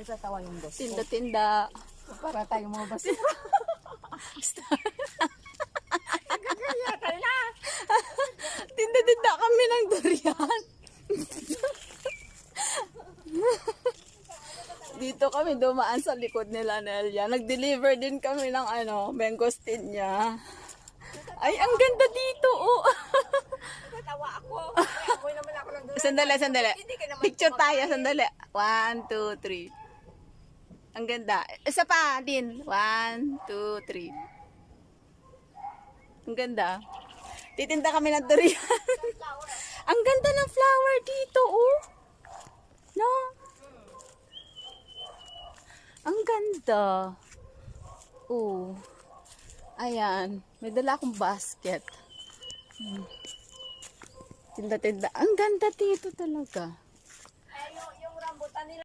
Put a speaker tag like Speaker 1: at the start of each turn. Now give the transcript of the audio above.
Speaker 1: Nagtatawa yung boss ko.
Speaker 2: Tinda-tinda.
Speaker 1: Para tayong mga basura. Gagaya tayo na.
Speaker 2: Tinda-tinda kami ng durian. Dito kami dumaan sa likod nila, Nelia. Nag-deliver din kami ng mangosteen niya. Ay, ang ganda dito, oh.
Speaker 1: Nagtatawa ako. Amoy naman ako ng durian.
Speaker 2: Sandali.
Speaker 1: Hindi ka naman
Speaker 2: Picture tayo,
Speaker 1: kumakain.
Speaker 2: sandali. 1, 2, 3. Ang ganda. Isa pa din. 1, 2, 3. Ang ganda. Titinda kami ng durian. Ang ganda ng flower dito, oh. No? Ang ganda. Oh. Ayan. May dala akong basket. Tinda-tinda. Ang ganda dito talaga.